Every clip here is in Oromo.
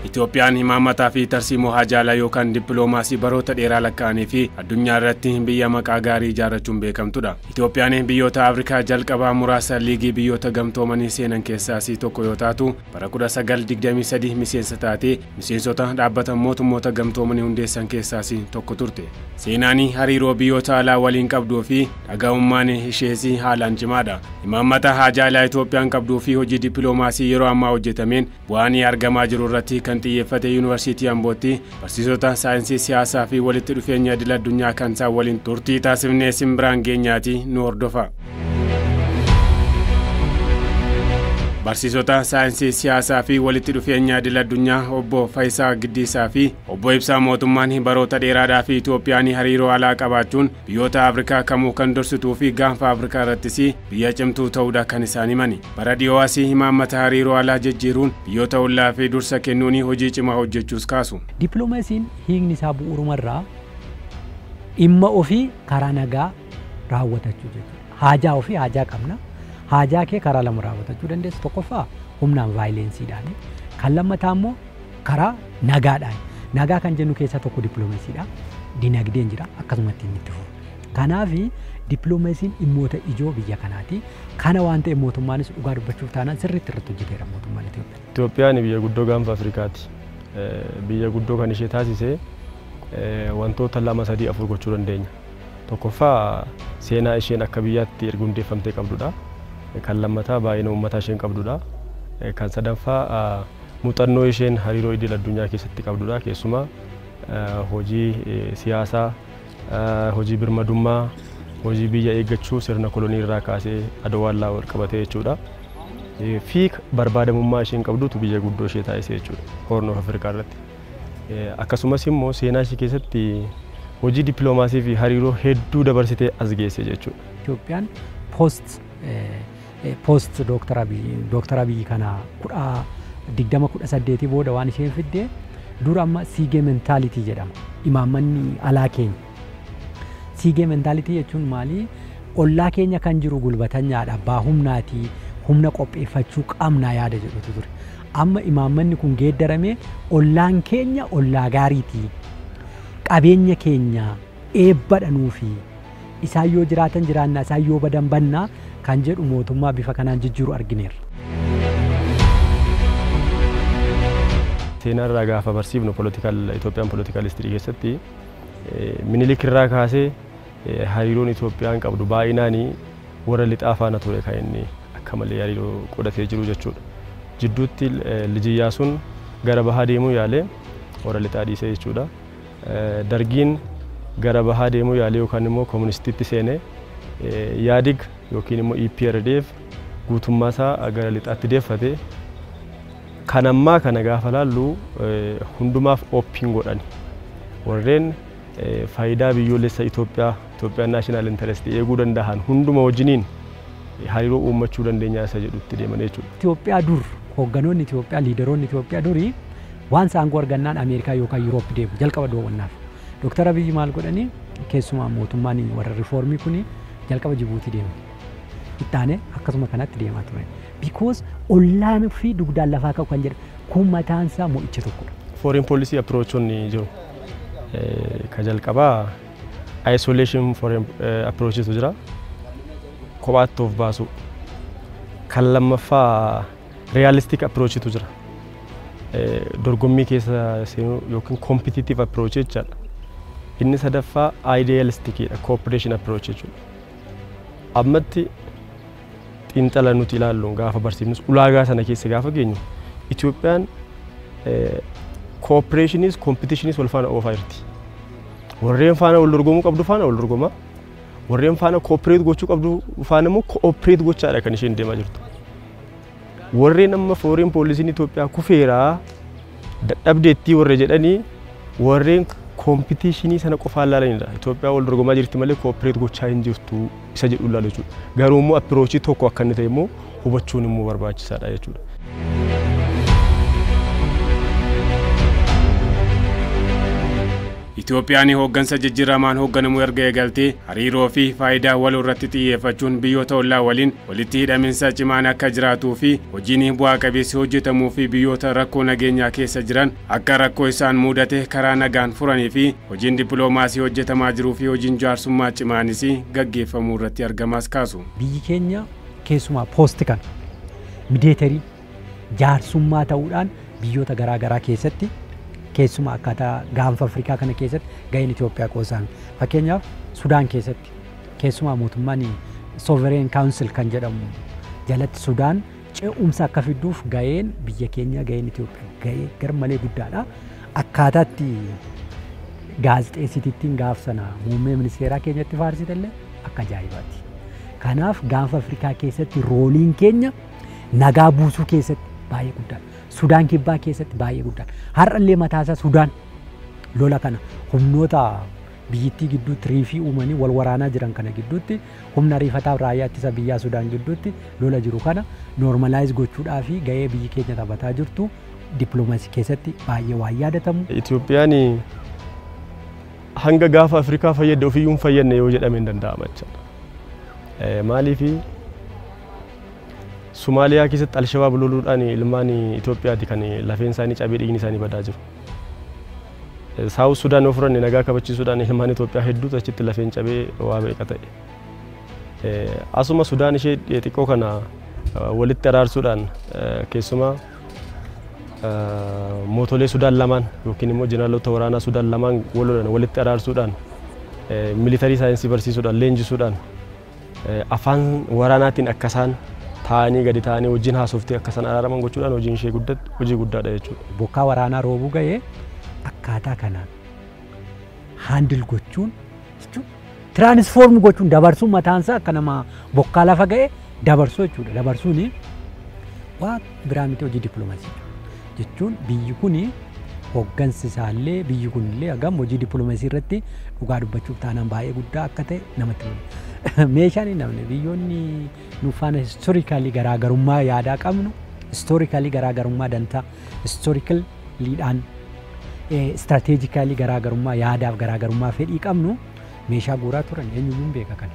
Itoophiyaan himaamataa fi tarsiimoo haajaalaa yookaan dippiloomaasii baroota dheeraa lakkaa'anii fi addunyaa irratti biyya maqaa gaarii ijaarrachuun beekamtudha. Itoophiyaan biyyoota Afrikaa jalqabaa muraasa liigii biyyoota gamtoomanii seenan keessaa tokko yoo taatu, bara 1923 miseensa taatee miseensota dhaabbata mootummoota gamtoomanii hundeessan keessaa tokko turte. Seenaan hariiroo biyyoota alaa waliin qabduu fi dhaga'ummaan ishees haalaan cimaadha. Himaamata haajaalaa Itoophiyaan qabduu fi hojii dippiloomaasii yeroo ammaa hojjetameen bu'aan argamaa jiru irratti kan xiyyeeffate Yuunivarsiitii Ambootti barsiisota saayinsii siyaasaa fi walitti dhufeenya idil addunyaa kan isaan waliin turtii taasifnee simbiraan geenyaati nu hordofa. Barsiisota saayinsii siyaasaa fi walitti dhufeenya idil addunyaa obbo Faayisaa Giddiisaa fi obbo Ibsaa Mootummaan baroota dheeraadhaa fi Itoophiyaan hariiroo alaa qabaachuun biyyoota Afrikaa kamuu kan dursituu fi gaanfa Afrikaa irrattis biyya cimtuu ta'uudha kan isaan himani. Bara dhiyoo asii himaamata hariiroo alaa jijjiiruun biyyoota ollaa fi dursa kennuun hojii cimaa hojjechuus kaasu. Dippiloomaasiin hiikni isaa bu'uurumarraa dhimma ofii karaa nagaa raawwatachuu jechuudha. Haajaa ofii haajaa qabna. Haajaa kee karaa lama raawwatachuu dandeessu. Tokkoffaa humnaan vaayilensiidhaan, kan lammataa immoo karaa nagaadhaan. Nagaa kan jennu keessaa tokko dippiloomaasiidha. Dinagdeen jira akkasumatti inni itti fufu. Kanaaf dippiloomaasiin dhimmoota ijoo biyya kanaati. Kana waan ta'eef mootummaanis dhugaa dubbachuuf taanaan sirriitti irratti hojjeteera mootummaan Itoophiyaa. Itoophiyaan biyya guddoo gaanfa Afrikaati. Biyya guddoo kan ishee taasise wantoota 2-3-4 gochuu dandeenya. Tokkoffaa seenaa isheen akka biyyaatti erga hundeeffamtee qabdudha. Kan lammataa baay'ina uummataa isheen qabdudha. Kan sadaffaa muuxannoo isheen hariiroo idil addunyaa keessatti qabdudha. Keessumaa hojii siyaasaa, hojii birmadummaa, hojii biyya eeggachuu sirna kolonii irraa kaasee Adwaallaa wal qabatee jechuudha. Fi barbaadamummaa isheen qabdutu biyya guddoo ishee taasisee jechuudha. Horn of Afrikaa irratti. Akkasumas immoo seenaa ishee keessatti hojii dippiloomaasii fi hariiroo hedduu dabarsitee as geesse jechuudha. Itoophiyaan post Dr. Abiy kana 2018 booda waan isheen fidde dura amma siigee mentaalitii jedhama. Imaammanni alaa keenya. Siigee mentaalitii jechuun maali? Ollaa keenya kan jiru gulbatanyaadha. Abbaa humnaati. Humna qopheeffachuu qabna yaada jedhutu ture. Amma imaammanni kun geeddaramee ollaan keenya ollaa gaariiti. Qabeenya keenya eebbadhanuu fi isaan yoo jiraatan jiraannaa isaan yoo badan bannaa kan jedhu mootummaa bifa kanaan jijjiiru argineerra. Seenaa irraa gaafa barsiifnu Itoophiyaan political history keessatti Minilik irraa kaasee hariiroon Itoophiyaan qabdu baay'inaan warra lixaa faana ture kan inni akka malee hariiroo qodatee jiru jechuudha. Jidduutti Liji Iyyaasuun gara bahaa deemuu yaalee warra lixaa dhiisee jechuudha. Dargiin gara bahaa deemuu yaalee yookaan immoo koomunistiitti seenee Yaadig yookiin immoo EPRDF guutummaa isaa gara lixaatti deeffate. Kan ammaa kana gaafa laallu hundumaaf oppiin godhani. Warreen faayidaa biyyoolessa Itoophiyaan naashinaal intarestii eeguu danda'an hunduma wajjiniin hariiroo uummachuu dandeenyaa isa jedhutti deeman jechuudha. Itoophiyaa dur hoogganoonni Itoophiyaa liidaroonni Itoophiyaa durii waan saangoo argannaan Ameerikaa yookaan Yuuroop deemu jalqaba doowwannaaf. Dr. Abiy maal godhanii keessumaa mootummaan warra riifoormii kuni jalqaba Jibuutii deemu. Ittaane akkasuma kanatti deemaa ture. Because ollaan fi dugdaan lafaa qabu kan jedhu kun mataan isaa mo'icha tokkodha. Foreign policy approach ni jiru. Ka jalqabaa isolation foreign approach tu jira. Kophaatti of baasu. Kan lammaffaa realistic approach tu jira. Dorgommii keessa seenuu yookiin competitive approach jechuudha. Inni sadaffaa idealistic cooperation approach jechuudha. Ammatti xiinxala nuti ilaalluun gaafa barsiifnus ulaagaa sana keessa gaafa geenyu Itoophiyaan cooperationis competitionis wal faana oofaa jirti. Warreen faana wal dorgomuu qabdu faana wal dorgomaa. Warreen faana cooperate gochuu qabdu faana immoo cooperate gochaadha kan isheen deemaa jirtu. Warreen amma foreign policy Itoophiyaa kufeeraa dadhabdeetti warra jedhanii warreen competitionii sana qofaan laalanidha. Itoophiyaa wal dorgomaa jirti malee cooperate gochaa hin jirtu isa jedhu ilaalu jechuudha. Garuu immoo approachii tokko akka inni ta'e immoo hubachuun immoo barbaachisaadha jechuudha. Itoophiyaan hooggansa jijjiiramaan hoogganamu erga eegaltee hariiroo fi faayidaa wal irratti xiyyeeffachuun biyyoota ollaa waliin walitti hidhaminsa cimaan akka jiraatuu fi hojiin bu'aa qabeessi hojjetamuu fi biyyoota rakkoo nageenyaa keessa jiran akka rakkoo isaan mudate karaa nagaan furanii fi hojiin dippiloomaasii hojjetamaa jiruu fi hojiin jaarsummaa cimaanis gaggeeffamuu irratti argamaas kaasu. Biyyi keenya keessumaa poosti kan mideetarii jaarsummaa ta'uudhaan biyyoota garaagaraa keessatti keessumaa akkaataa gaanfa Afrikaa kana keessatti gaheen Itoophiyaa qoosaan fakkeenyaaf Sudaan keessatti keessumaa mootummaan Sovereign Council kan jedhamu jalatti Sudaan ce'umsa akka fiduuf gaheen biyya keenya gaheen Itoophiyaa gahee garmalee guddaadha. Akkaataatti gaazexeessitittiin gaaf sana muummee ministeeraa keenyatti faarsitellee akka ajaa'ibaati. Kanaaf gaanfa Afrikaa keessatti rooliin keenya nagaa buusuu keessatti baay'ee guddaadha. Sudaan kibbaa keessatti baay'ee guddaadha. Har'allee mataasaa Sudaan lola kana humnoota biyyittii gidduutti riifii uumanii wal waraanaa jiran kana gidduutti humna riifataaf raayyaa ittisa biyyaa Sudaan gidduutti lola jiru kana noormalaayiz gochuudhaa fi gahee biyyi keenya taphataa jirtu dippiloomaasii keessatti baay'ee waan yaadatamu. Itoophiyaan hanga gaafa Afrikaa fayyadde ofiyyuu hin fayyadne yoo jedhame hin danda'ama jechuudha. Maaliifi Somaaliyaa keessatti Alshabaab loluudhaan ilmaan Itoophiyaati kan lafeen isaanii cabee dhiigni isaanii badaa jiru. Saawus Sudaan yoo furanne nagaa kabachiisuudhaan ilmaan Itoophiyaa hedduutu achitti lafeen cabee waa beeka ta'e. Asuma Sudaan ishee xiqqoo kana walitti araarsuudhaan keessumaa mootolee Sudaan lamaan yookiin immoo jeneraalota waraanaa Sudaan lamaan walitti araarsuudhaan militarii saayinsii barsiisuudhaan leenjisuudhaan afaan waraanaatiin akka isaan taa'anii gadi taa'anii wajjin haasoftee akka isaan araaraman gochuudhaan hojiin ishee hojii guddaadha jechuudha. Bokkaa waraanaa roobuu ga'ee akkaataa kanaan haandil gochuun tiraanisfoormi gochuun dabarsuun mataansaa akka nama bokkaa lafa ga'e dabarsuu jechuudha. Dabarsuun waan biraa miti hojii dippiloomaasii jechuun biyyi kun hooggansi isaallee biyyi kunillee hagam hojii dippiloomaasii irratti dhugaa dubbachuuf taanaan baay'ee guddaa akka ta'e namatti mul'isa. Meeshaan hin namne biyyoonni nuufaan historikaalii garaagarummaa yaadaa qabnu historikaalii garaagarummaa dantaa historikaliidhaan istirateejikaalii garaagarummaa yaadaaf garaagarummaa fedhii qabnu meeshaa guuraa turan eenyuyyuu beeka kana.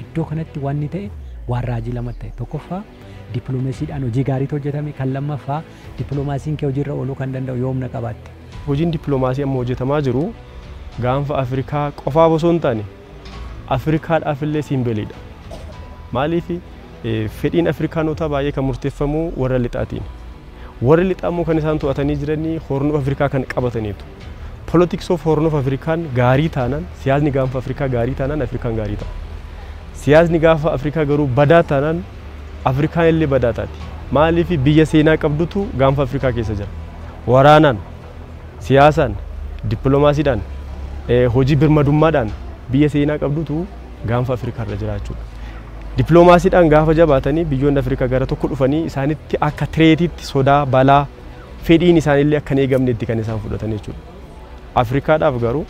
Iddoo kanatti wanni ta'e waan raajii lama ta'e tokkoffaa dippiloomaasiidhaan hojii gaariitu hojjetame kan lammaffaa dippiloomaasiin kee hojiirra ooluu kan danda'u yoomna qabaatte. Hojiin dippiloomaasii amma hojjetamaa jiru gaanfa Afrikaa qofaaf osoo hin taane Afrikaadhaaf illee siimbeliidha. Maaliif fedhiin Afrikaanotaa baay'ee kan murteeffamu warra lixaatiin. Warri lixaa immoo kan isaan to'atanii jiranii Horn of Afrikaa kan qabataniitu. Politics of Horn of Afrikaan gaarii taanaan siyaasni gaanfa Afrikaa gaarii taanaan Afrikaan gaarii ta'a. Siyaasni gaanfa Afrikaa garuu badaa taanaan Afrikaan illee badaa taati. Maaliif biyya seenaa qabdutu gaanfa Afrikaa keessa jira. Waraanaan, siyaasaan, dippiloomaasiidhaan, hojii birmadummaadhaan biyya seenaa qabdutu gaanfa Afrikaa irra jira jechuudha. Dippiloomaasiidhaan gaafa jabaatanii biyyoonni Afrikaa gara tokko dhufanii isaanitti akka tireetiitti sodaa balaa fedhiin isaanillee akka hin eegamnetti kan isaan fudhatan jechuudha. Afrikaadhaaf garuu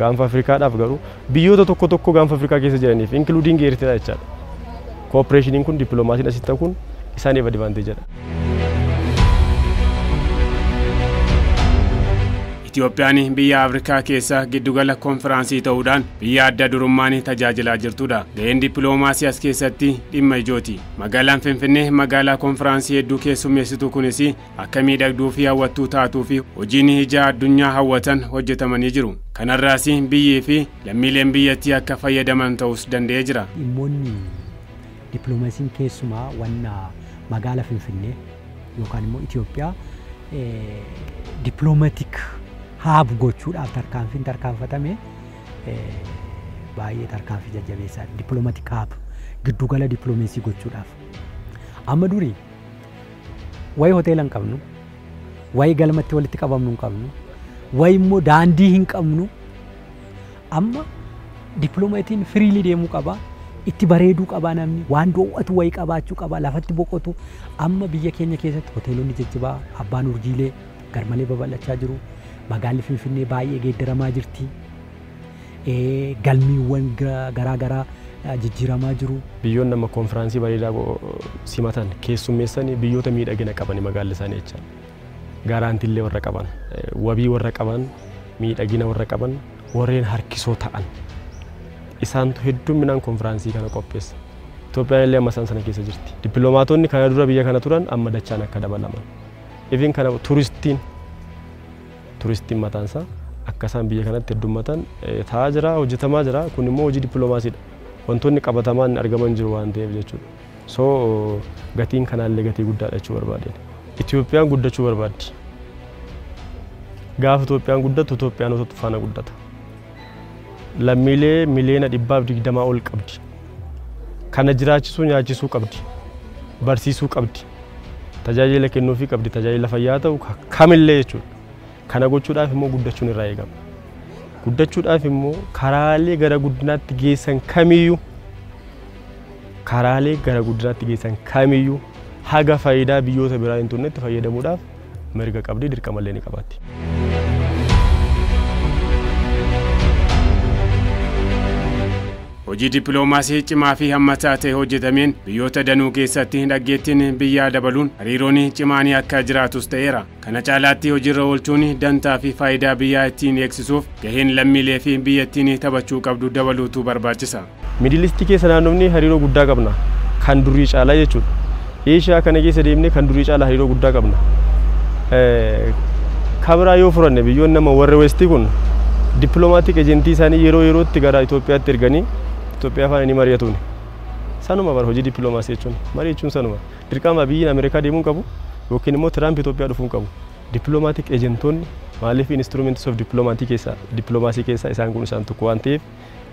gaanfa Afrikaadhaaf garuu biyyoota tokko tokko gaanfa Afrikaa keessa jiraniif including Eertiraa jechaadha. Cooperationin kun dippiloomaasiin asitti ta'u kun isaaniif advantageedha. Itoophiyaan biyya Afrikaa keessa giddugala konfiraansii ta'uudhaan biyya adda durummaan tajaajilaa jirtudha. Gaheen dippiloomaasii as keessatti dhimma ijooti. Magaalaan Finfinnee magaalaa konfiraansii hedduu keessummeessitu kunis akka miidhagduu fi hawwattuu taatuu fi hojiin ijaa addunyaa hawwatan hojjetamanii jiru. Kanarraas biyyii fi lammiileen biyyattii akka fayyadaman ta'us danda'ee jira. Dhimmoonni dippiloomaasiin keessumaa wanna magaalaa Finfinnee yookaan immoo Itoophiyaa dippiloomatik haab gochuudhaaf tarkaanfiin tarkaanfatame baay'ee tarkaanfii jajjabeessaa dippiloomatik haab giddugala dippiloomaasii gochuudhaaf. Amma durii wayi hoteela hin qabnu, wayi galmatti walitti qabamnu hin qabnu, wayi immoo daandii hin qabnu. Amma dippiloomatiin firiilii deemuu qaba, itti bareeduu qaba namni, waan dhoowwatu wayi qabaachuu qaba, lafatti boqotu. Amma biyya keenya keessatti hoteelonni jajjabaa abbaan urjiilee garmalee babal'achaa jiru. Magaalli Finfinnee baay'ee geeddaramaa jirti. Galmiiwwan garaagaraa jijjiiramaa jiru. Biyyoonni nama konfiraansii bareedaa simatan keessummeessanii biyyoota miidhagina qaban magaalli isaanii jecha. Gaaraantiillee warra qaban, wabii warra qaban, miidhagina warra qaban warreen harkisoo ta'an isaantu hedduminaan konfiraansii kana qopheessa. Itoophiyaan illee amma isaan sana keessa jirti. Dippiloomaatonni kana dura biyya kana turan amma dachaan akka dabalaman. Even kana turistiin mataan isaa akka isaan biyya kanatti heddummatan ta'aa jira, hojjetamaa jira. Kun immoo hojii dippiloomaasiidha. Wantoonni qabatamaan argaman jiru waan ta'eef jechuudha. So gatiin kanaallee gatii guddaadha jechuu barbaadeen. Itoophiyaan guddachuu barbaaddi. Gaafa Itoophiyaan guddatu Itoophiyaanota faana guddata. Lammiilee miliyoona 120 ol qabdi. Kana jiraachisuu nyaachisuu qabdi. Barsiisuu qabdi. Tajaajila kennuufii qabdi. Tajaajila fayyaa ta'u kamillee jechuudha. Kana gochuudhaaf immoo guddachuun irraa eegama. Guddachuudhaaf immoo karaalee gara guddinaatti geessan kamiyyuu haga faayidaa biyyoota biraa hin turnetti fayyadamuudhaaf mirga qabdi, dirqamallee ni qabaatti. Hojii dippiloomaasii cimaa fi hammataa ta'e hojjetameen biyyoota danuu keessatti dhaggeettiin biyyaa dabaluun hariiroon cimaan akka jiraatus ta'eera. Kana caalaatti hojiirra oolchuun dantaa fi faayidaa biyyaa ittiin eegsisuuf gaheen lammiilee fi biyyattiin taphachuu qabdu dabaluutu barbaachisa. Midilistii keessa naannofni hariiroo guddaa qabna. Kan durii caalaa jechuudha. Eeshiyaa kana keessa deemnee kan durii caalaa hariiroo guddaa qabna. Kabiraa yoo furanne biyyoonni nama warra Westii kun dippiloomaatiik ejentii isaanii yeroo yerootti gara Itoophiyaatti erganii Itoophiyaa faana ni mari'atuuni. Sanuma bara hojii dippiloomaasii jechuun mari'achuun sanuma. Dirqama biyyiin Ameerikaa deemuu qabu yookiin immoo Tiraamp Itoophiyaa dhufuu qabu. Dippiloomaatiik ejentoonni maaliif instruments of dippiloomaasii keessaa isaan kun isaan tokko waan ta'eef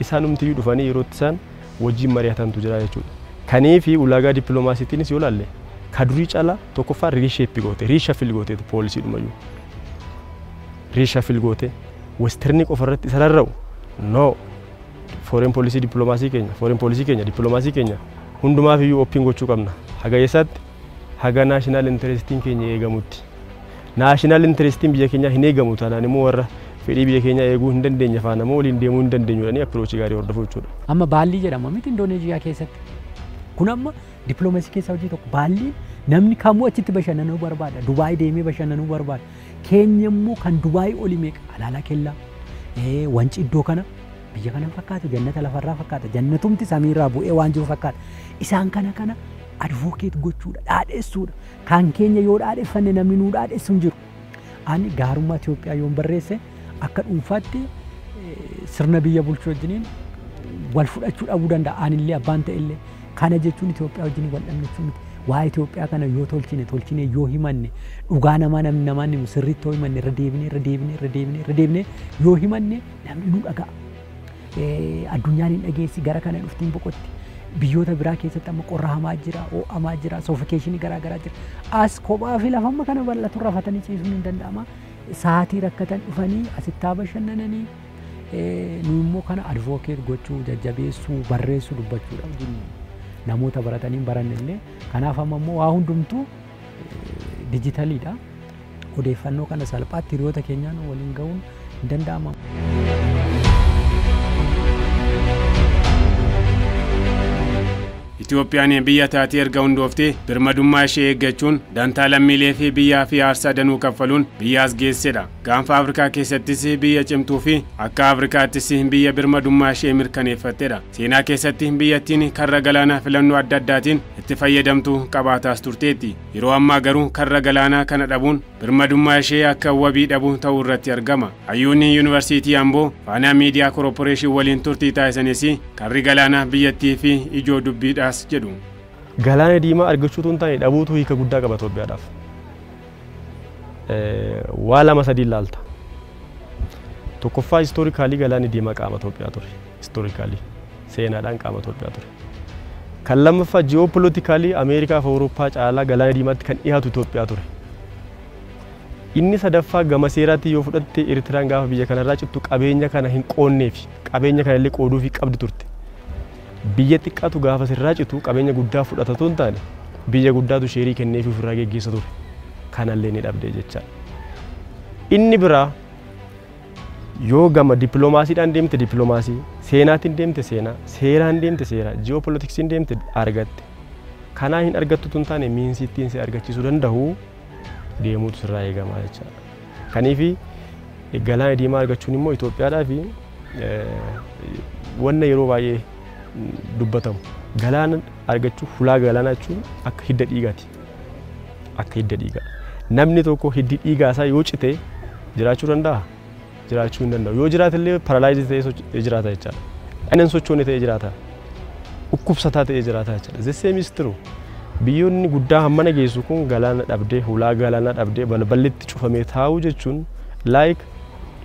isaanumtiyyuu dhufanii yerootti isaan wajjin mari'atantu jira jechuudha. Kaniifi ulaagaa dippiloomaasiitiinis yoo laalle ka durii caalaa tokkoffaa riishafil goote poolisii dhumayyuu. Riishafil goote westernii qofarratti isa rarra'u no. Foreign policy diplomacy keenya dippiloomaasii keenya hundumaaf iyyuu oppiin gochuu qabna. Haga eessaatti haga national interestiin keenya eegamutti. National interestiin biyya keenya hin eegamu taanaan immoo warra fedhii biyya keenya eeguu hin dandeenye faana immoo waliin deemuu hin dandeenyudhanii approachii gaarii hordofuu jechuudha. Amma baalli jedhama miti Indooneeziyaa keessatti. Kun amma dippiloomaasii keessaa hojii tokko baalli namni kamuu achitti bashannanuu barbaada. Dubaay deemee bashannanuu barbaada. Keenya immoo kan Dubaay oli meeqa alaala kellaa wanci iddoo kana biyya kana fakkaatu jannata lafarraa fakkaata jannatumti samiirraa bu'ee waan jiru fakkaata isaan kana advocate gochuudha dhaadheessuudha kan keenya yoo dhaadheeffanne namni nuu dhaadheessu hin jiru ani gaarummaa Itoophiyaa yoon barreesse akka dhuunfaatti sirna biyya bulchuu wajjiniin wal fudhachuu dhabuu danda'a anillee abbaan ta'ellee kana jechuun Itoophiyaa wajjiniin wal dhabnachuu miti waa Itoophiyaa kana yoo tolchine yoo himanne dhugaa namaan sirriitti yoo himanne irra deebinee yoo himanne namni nu dhaga'a. Addunyaan hin dhageessi gara kana dhuftiin boqotti biyyoota biraa keessatti amma qorra hamaa jira ho'amaa jira sofikeeshinii garaa jira as kophaa fi lafamma kana bal'atu rafatanii ciisuun hin danda'ama sa'aatii rakkatan dhufanii asitti bashannananii nu immoo kana advocate gochuu jajjabeessuu barreessuu dubbachuudha namoota baratanii barannillee kanaaf amma immoo waa hundumtuu dijitaliidha odeeffannoo kana salphaatti hiriyoota keenyaan waliin ga'uun hin danda'ama. Itoophiyaan biyya taatee erga hundooftee birmadummaa ishee eeggachuun dantaa lammiilee fi biyyaa fi aarsaa danuu kaffaluun biyya as geessedha. Gaanfa Afrikaa keessattis biyya cimtuu fi akka Afrikaattis biyya birmadummaa ishee mirkaneeffattedha. Seenaa keessatti biyyattiin karra galaanaa filannoo adda addaatiin itti fayyadamtu qabaataas turteetti. Yeroo ammaa garuu karra galaanaa kana dhabuun birmadummaa ishee akka wabii dhabuu ta'uu irratti argama. Hayyuunni Yuunivarsiitii Amboo Faanaa Miidiyaa Korporeeshin waliin turtii taasisanis karri galaanaa biyyattii fi ijoo dubbiidhaas jedhu. Galaana diimaa argachuutu hin taane dhabuutu hiika guddaa qaba Itoophiyaadhaaf. Waa lama sadii ilaalta. Tokkoffaa historikaalii galaanni diimaa qaama Itoophiyaa ture. Historikaalii seenaadhaan qaama Itoophiyaa ture. Kan lammaffaa ji'oopolitikaalii Ameerikaa fi Awurooppaa caalaa galaana diimaatti kan dhiyaatu Itoophiyaa ture. Inni sadaffaa gama seeraatti yoo fudhatte Eertiraan gaafa biyya kanarraa cittu qabeenya kana hin qoonneef qabeenya kana illee qooduufi qabdi turte. Biyya xiqqaatu gaafa sirraa citu qabeenya guddaa fudhatatu hin taane biyya guddaatu sheerii kenneef ofirraa geggeessa ture. Kanallee ni dhabdee jecha. Inni biraa yoo gama dippiloomaasiidhaan deemte dippiloomaasii, seenaatiin deemte seenaa, seeraan deemte seeraa, ji'oopolitiksiin deemte argatte. Kanaa hin argattu tun taane miinsittiin si argachiisuu danda'u deemuutu sirraa eegamaa jecha. Kaniifi Galaana diimaa argachuun immoo Itoophiyaadhaa fi wanna yeroo baay'ee dubbatamu. Galaana argachuu hulaa galaanaa jechuun akka hidda dhiigaati. Akka hidda dhiigaa. Namni tokko hiddi dhiigaa isaa yoo cite jiraachuu danda'a? Jiraachuu hin danda'u. Yoo jiraate illee paralaayizii ta'ee jiraata jechaadha. Inni sochoone ta'ee jiraata. Dhukkubsataa ta'ee jiraata jechaadha. Zessee mistiru biyyoonni guddaa hammana geessu kun galaana dhabdee hulaa galaanaa dhabdee balballitti cufamee taa'uu jechuun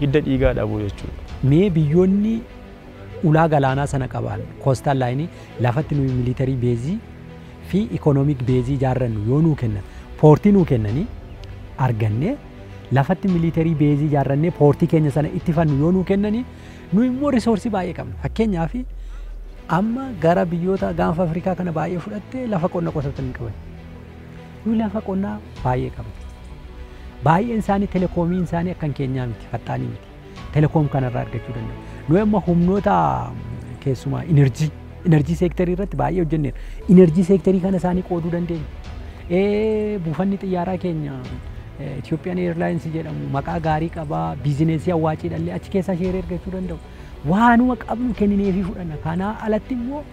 hidda dhiigaa dhabuu jechuudha. Mee biyyoonni ulaa galaanaa sana qaban koostal laayinii lafatti nuyi militarii beezii fi ikoonoomik beezii ijaarrannu yoo nuu kennan poortii nuu kennanii arganne lafatti militarii beezii ijaarrannee poortii keenya sana itti fannu yoo nuu kennanii nu immoo risoorsii baay'ee qabna. Fakkeenyaaf amma gara biyyoota gaanfa Afrikaa kana baay'ee fudhattee lafa qonna qotatan qaban. Nu lafa qonnaa baay'ee qabna. Baay'een isaanii telekoomiin isaanii akkan keenyaa miti faxaanii miti. Telekoom kanarraa argachuu danda'u. Nu amma humnoota keessumaa inerjii seektarii irratti baay'ee hojjenneera. Inerjii seektarii kana isaanii qooduu dandeenya. Buufanni xiyyaaraa keenya Ethiopian Airlines jedhamu maqaa gaarii qabaa biizineesii hawwaacii dhallee achi keessaa sheerii argachuu danda'u. Waanuma qabnu kennineefii fudhanna. Kanaa alatti immoo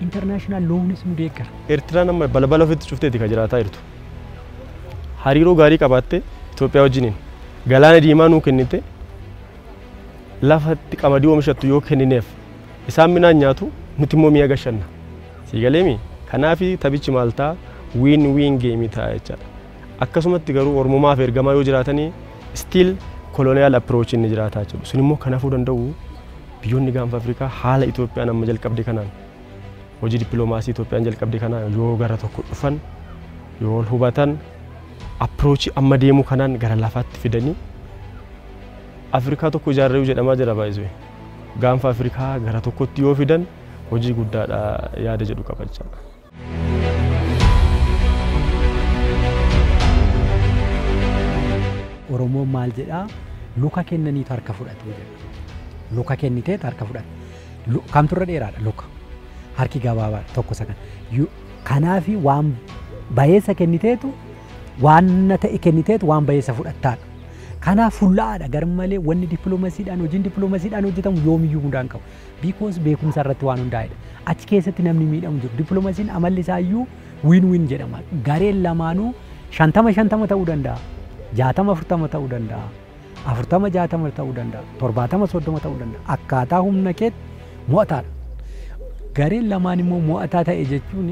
internaashinaal loonis nu deeggara. Eertiraan amma balbala ofitti cufteeti kan jiraataa jirtu. Hariiroo gaarii qabaatte Itoophiyaa wajjiniin galaana diimaa nuu kennite lafatti qamadii oomishattu yoo kennineef isaan midhaan nyaatu nuti immoo mi'a gashanna. Siigaleemi kanaafi taphichi maal ta'a win geemii ta'a jechaadha. Akkasumatti garuu ormumaaf ergamaa yoo jiraatanii still colonial approach inni jiraataa jiru. Sun immoo kanaafuu danda'u biyyoonni gaanfa Afrikaa haala Itoophiyaan amma jalqabde kanaan hojii dippiloomaasii Itoophiyaan jalqabde kanaan yoo gara tokko dhufan yoo hubatan approach amma deemu kanaan gara lafaatti fidanii Afrikaa tokko ijaarruu jedhamaa jira baay'ee. Gaanfa Afrikaa gara tokkotti yoo fidan hojii guddaadha yaada jedhu qabachaa. Oromoon maal jedhaa luka kennanii harka fudhatu jedha. Luka kennitee harka fudhatu. Kamturra dheeraadha luka. Harki gabaabaa tokko sakan. Kanaafi waan bayeessa kenniteetu waan ta'e kenniteetu waan bayeessa fudhattaadha. Kanaaf fullaadha garmalee wanni dippiloomaasiidhaan hojiin dippiloomaasiidhaan hojjetamu yoomiyyuu hundaan qabu. Because beekumsa irratti waan hundaa'edha. Achi keessatti namni miidhamu jiru. Dippiloomaasiin amalli isaayyuu win jedhama. Gareen lamaanuu 50-50 ta'uu danda'a. 60-40 ta'uu danda'a. 40-60 ta'uu danda'a. 70-30 ta'uu danda'a. Akkaataa humna keetti mo'ataadha. Gareen lamaan immoo mo'ataa ta'e jechuun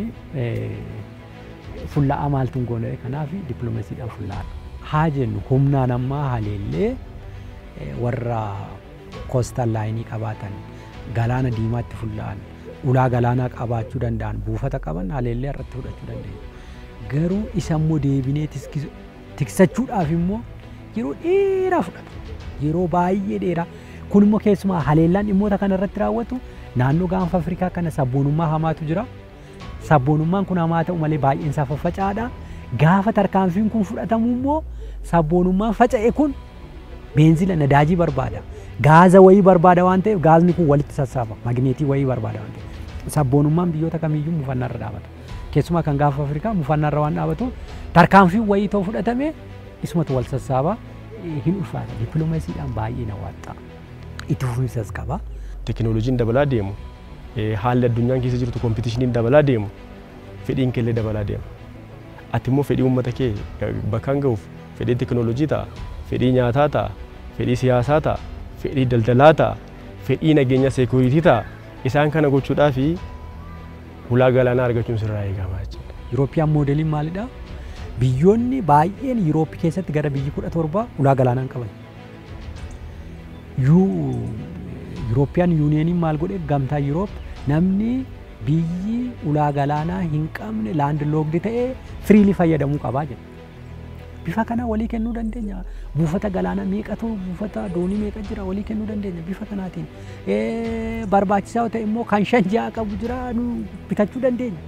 fulla'aa maaltuun goonee kanaaf dippiloomaasiidhaan fullaadha. Haa jennu humnaan ammaa haleellee warra koostal laayinii qabaatan galaana diimaatti fulla'an ulaa galaanaa qabaachuu danda'an buufata qaban haleellee irratti fudhachuu dandeenya. Garuu isa immoo deebinee tiksachuudhaaf immoo yeroo dheeraa fudhata. Yeroo baay'ee dheeraa. Kun immoo keessumaa haleellaan dhimmoota kana irratti raawwatu naannoo gaanfa Afrikaa kana sabboonummaa hamaatu jira. Sabboonummaan kun hamaa ta'u malee baay'een isaa faffacaadha. Gaafa tarkaanfiin kun fudhatamu immoo sabboonummaan faca'e kun beenzila nadaajii barbaada. Gaaza wayii barbaada waan ta'eef gaazni kun walitti sassaaba. Magneetii wayii barbaada waan ta'eef. Sabboonummaan biyyoota kamiyyuu mufannaa irra dhaabata. Keessumaa kan gaafa Afrikaa mufannaa irra waan dhaabatu tarkaanfiin wayii ta'u fudhatame isumatu wal sassaaba hin ulfaata. Dippiloomaasiidhaan baay'ee na waaxxa. Itti fufinsas qaba. Tekinooloojiin dabalaa deemu. Haalli addunyaan keessa jirtu kompitiishiniin dabalaa deemu. Fedhiin keellee dabalaa deema. Ati immoo fedhii uummata kee bakkaan ga'uuf fedhii tekinooloojii ta'a, fedhii nyaataa ta'a, fedhii siyaasaa ta'a, fedhii daldalaa ta'a, fedhii nageenya seekuriitii ta'a. Isaan kana gochuudhaaf ulaa galaanaa argachuun sirraa eegama jechuudha. Yurooppiyaan moodeliin maalidha? Biyyoonni baay'een Yurooppii keessatti gara biyyi 17 ulaa galaanaa qaban. Yurooppiyaan yuuniyeeniin maal godhe gamtaa Yuroop namni biyyi ulaa galaanaa hin qabne laand loogdi ta'ee firiilii fayyadamuu qabaa jedha. Bifa kana walii kennuu dandeenya. Buufata galaanaa meeqatu buufata doonii meeqa jira walii kennuu dandeenya bifa kanaatiin. Barbaachisaa ta'e immoo kan 5-6 qabu jira nu bitachuu dandeenya.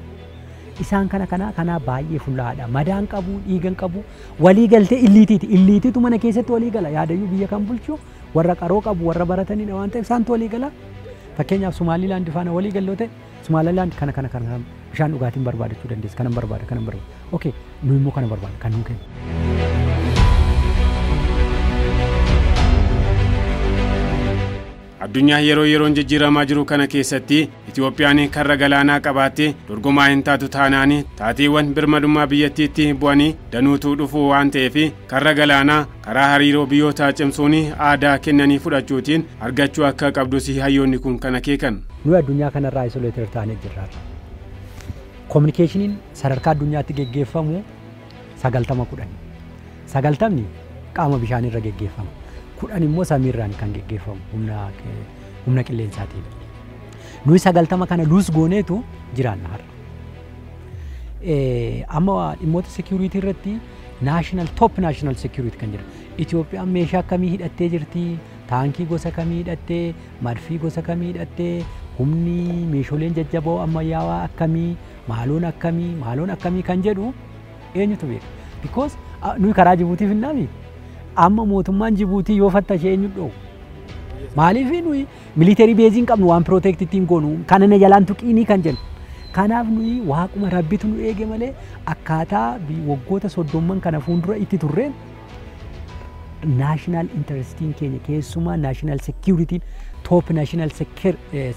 Isaan kana baay'ee fullaadha. Madaan qabu, dhiigan qabu, walii galtee illiitiiti. Illiitiitu mana keessatti walii gala. Yaadayyuu biyya kan bulchu warra qaroo qabu, warra barataniidha waan ta'eef isaantu walii gala. Fakkeenyaaf Somaaliilaand faana walii galloo ta'e Somaaliilaand kana bishaan dhugaatiin barbaadachuu dandeessa. Kanan barbaada. Okay, nu immoo kana barbaada kan nuu kennu. addunyaa yeroo yeroon jijjiiramaa jiru kana keessatti Itoophiyaan karra galaanaa qabaattee dorgomaa hin taatu taanaan taateewwan birmadummaa biyyattiitti bu'anii danuutu dhufu waan ta'eef karra galaanaa karaa hariiroo biyyootaa cimsuun aadaa kennanii fudhachuutiin argachuu akka qabdus hayyoonni kun kan akeekan. Nu addunyaa kanarraa isolateer taanee jirra. Communicationin sadarkaa addunyaatti geggeeffamu 90 90 qaama bishaanirra geggeeffamu 10 immoo samiirraan kan geggeeffamu humna qilleensaatiin. Nuyi 90 kana luus gooneetu jiraanna har'a. Amma dhimmoota security irratti top national security kan jira. Itoophiyaan meeshaa akkamii hidhattee jirti? Taankii gosa kamii hidhattee? Marfii gosa kamii hidhattee? Humni meeshaaleen jajjaboo ammayyaawaa akkamii? Maaloon akkamii kan jedhu eenyutu beeka? Because nuyi karaa Jibuutiif hin naami. Amma mootummaan Jibuutii yoo fattashe eenyu dhoobu? Maaliif nuyi military base hin qabnu waan protect ittiin goonu kana na jalaan tuqiinii kan jennu. Kanaaf nuyi waaquma rabbitu nu eege malee akkaataa waggoota 30 kana fuuldura itti turreen national interestiin keenya keessumaa national security top national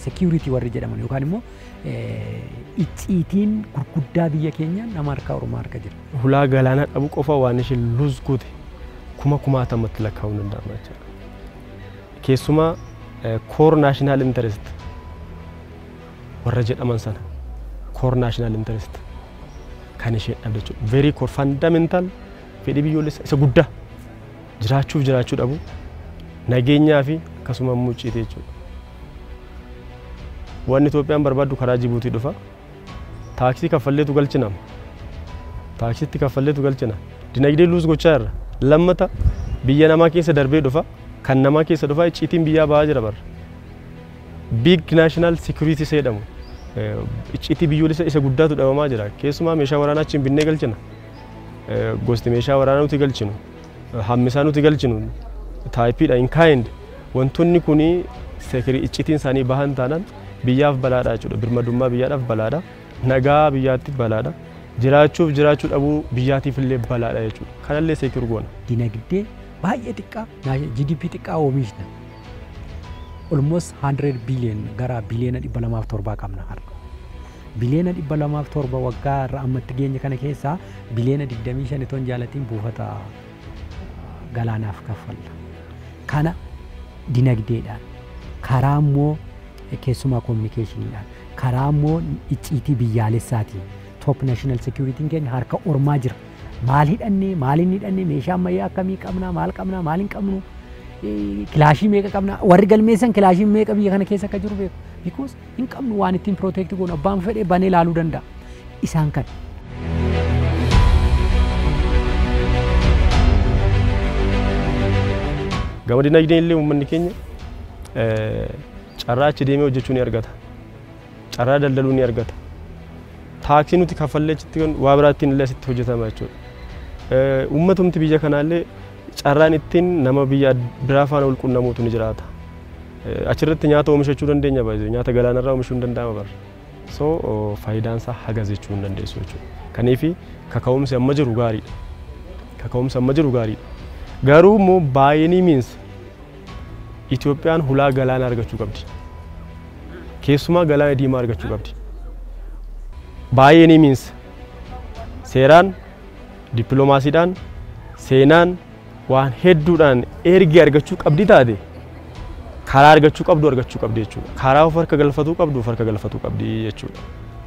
security warri jedhaman yookaan immoo icciitiin gurguddaa biyya keenya nama harkaa Oromoo harka jira. Hulaa galaanaa dhabu qofa waan isheen luus goote kumaatamatti lakkaa'uu danda'ama jechuudha. Keessumaa core national interest warra jedhaman sana core national interest kan isheen dhabde jechuudha. Very core fundamental fedhii biyyoolessa isa guddaa jiraachuu dhabu nageenyaa fi akkasuma mucciitee jechuudha. Waan Itoophiyaan barbaaddu karaa Jibuutii dhufa. Taaksii kaffalleetu galchina. Taaksiitti kaffalleetu galchina. Dinagdee luus gochaa irra. Lammata biyya namaa keessa darbee dhufa. Kan namaa keessa dhufa icciitiin biyyaa bahaa jira barra. Big national security jedhamu. Icciitii biyyoolessa isa guddaatu dhabamaa jira. Keessumaa meeshaa waraanaa achiin binnee galchina. Gosti meeshaa waraanaa nuti galchinu. Hammisaa nuti galchinu. Taayipiidha in kind. Wantoonni kuni icciitiin isaanii bahan taanaan biyyaaf balaadha jechuudha. Birmadummaa biyyaadhaaf balaadha. Nagaa biyyaatti balaadha. Jiraachuu dhabuu biyyaatiif illee balaadha jechuudha. Kanallee seekir goona. Dinagdee baay'ee xiqqaa GDP xiqqaa oomishna. Almost 100 billion gara biliyoona 207 qabna har'a. Biliyoona 207 waggaa irraa ammatti geenye kana keessaa biliyoona 25 ton jaalatiin buufata galaanaaf kaffalla. Kana dinagdeedhaan karaa immoo keessumaa communicationiidhaan karaa immoo icciitii biyyaalessaatiin top national security keenya harka ormaa jira. Maal hidhannee meeshaa ammayyaa akkamii qabna maal hin qabnu kilaashii meeqa qabna warri galmeessan kilaashii meeqa biyya kana keessa akka jiru beeku. Because hin qabnu waan ittiin protect goonu abbaan fedhee banee ilaaluu danda'a. Isaan kan gama dinagdeen illee uummanni keenya carraa achi deemee hojjechuu ni argata. Carraa daldaluu ni argata. Taaksii nuti kaffallee achitti waa biraattiin illee asitti hojjetama jechuudha. Uummatumti biyya kanaallee carraan ittiin nama biyya biraa faana wal quunnamuutu ni jiraata. Achirratti nyaata oomishachuu dandeenya baay'ee nyaata galaanarraa oomishuu hin danda'ama bara. So faayidaan isaa hagas jechuu hin dandeessu jechuudha. Kaniifi kaka'umsi amma jiru gaariidha. Kaka'umsi amma jiru gaariidha. Garuu immoo baay'inii means Itoophiyaan hulaa galaana argachuu qabdi. Keessumaa galaana diimaa argachuu qabdi. Baay'inii means seeraan, dippiloomaasiidhaan, seenaan waan hedduudhaan ergi argachuu qabdi taate karaa argachuu qabdu jechuudha. Karaa of harka galfatuu qabdi jechuudha.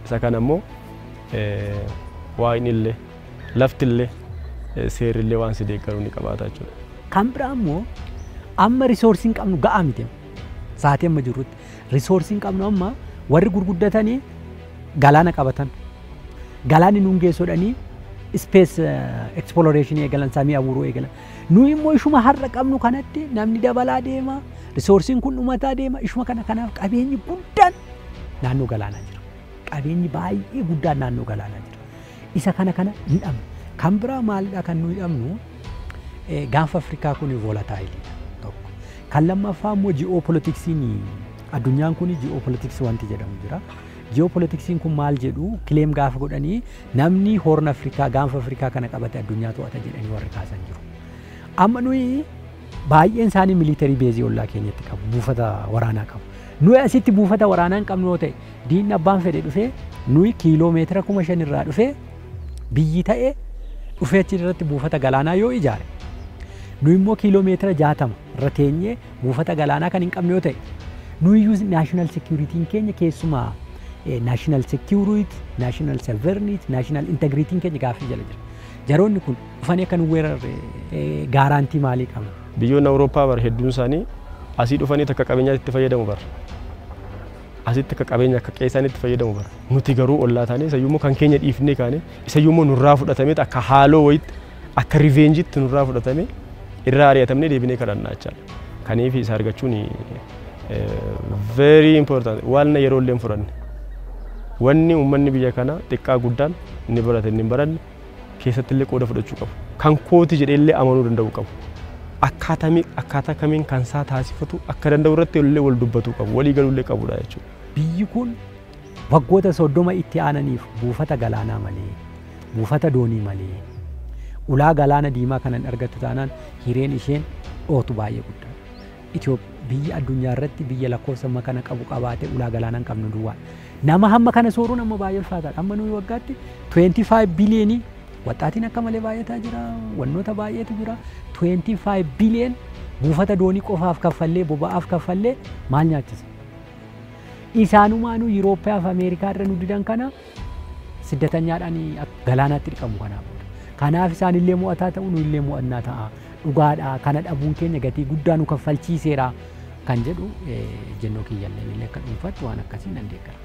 Isa kana immoo waa'in illee lafti illee seerri illee waan si deeggaruu ni qabaata jechuudha. Kan biraa immoo amma risoorsiin qabnu ga'aa miti. Saatii amma jirrutti risoorsiin qabnu amma warri gurguddatanii galaana qabatan. Galaanni nuun geessuudhanii space exploration eegalan samii abuuruu eegalan. Nuyi immoo ishuma har'a qabnu kanatti namni dabalaa deema. Risoorsiin kun dhumataa deema. Ishuma kanaaf qabeenyi guddaan naannoo galaanaa jira. Qabeenyi baay'ee guddaan naannoo galaanaa jira. Isa kana hin dhabnu. Kan biraa maalidha kan nuyi dhabnu gaanfa Afrikaa kun volatile tokko. Kan lammaffaa immoo geopolitiksiin addunyaan kun geopolitiksii wanti jedhamu jira. Geopolitiksiin kun maal jedhu claim gaafa godhanii namni Horn Afrikaa gaanfa Afrikaa kana qabate addunyaa to'ata jedhanii warri kaasan jiru. Amma nuyi baay'een isaanii militarii beezii ollaa keenyatti qabu buufata waraanaa qabu. Nuyi asitti buufata waraanaa hin qabnu yoo ta'e diinni abbaan fedhe dhufee nuyi kiiloomeetira 5,000 irraa dhufee biyyi ta'ee dhufee achi irratti buufata galaanaa yoo ijaare nuyi immoo kiiloomeetira 60 irra teenyee buufata galaanaa kan hin qabne yoo ta'e nuyi national security keenya keessumaa national security, national sovereignty, national integrity keenya gaaffii jala jira. Jaroonni kun dhufanii akka nu weerarre gaaraantii maalii qabna? Biyyoonni Awurooppaa bar hedduun isaanii asii dhufanii akka qabeenyaatti itti fayyadamu bar. Asitti akka qabeenya akka qeessaanitti itti fayyadamu bar. Nuti garuu ollaa taanee isayyuu kan keenya dhiifnee kaane isayyuu nurraa fudhatamee akka haaloo wayitti akka riveenjitti nurraa fudhatamee irraa ari'atamnee deebinee kadhannaa jechaadha. Kaniif isa argachuun very important waan yeroo illee furanne. Wanni uummanni biyya kana xiqqaa guddaan inni barate inni baranne keessatti illee qooda fudhachuu qabu. Kan kooti jedhee illee amanuu danda'u qabu. Akkaataa kamiin kan isaa taasifatu akka danda'u irratti illee wal dubbatu qabu. Walii galuu illee qabudha jechuudha. Biyyi kun waggoota 30 itti aananiif buufata galaanaa malee, buufata doonii malee, ulaa galaana diimaa kanan argattu taanaan hireen isheen dhootu baay'ee guddaadha. Biyya addunyaa irratti biyya lakkoofsa kana qabu qabaate ulaa galaanaa hin qabnu duwwaa. Nama hamma kana sooruun amma baay'ee ulfaataadha. Amma nuyi waggaatti 25 biliyoonii waxaatiin akka malee baay'ataa jira. Wannoota baay'eetu jira. 25 biliyoon buufata doonii qofaaf kaffallee boba'aaf kaffallee maal nyaachisa? Isaanumaanuu Yurooppaa fi Ameerikaa irra nu didan kana siddatanyaadhaan galaanaatti dhiqamu kanaaf. Kanaaf isaan illee mo'ataa ta'u nu illee mo'annaa ta'a. Dhugaadha kana dhabuun keenya gatii guddaa nu kaffalchiiseera kan jedhu jennoo kiyyallee illee akka dhuunfaatti waan akkasii nan deeggara.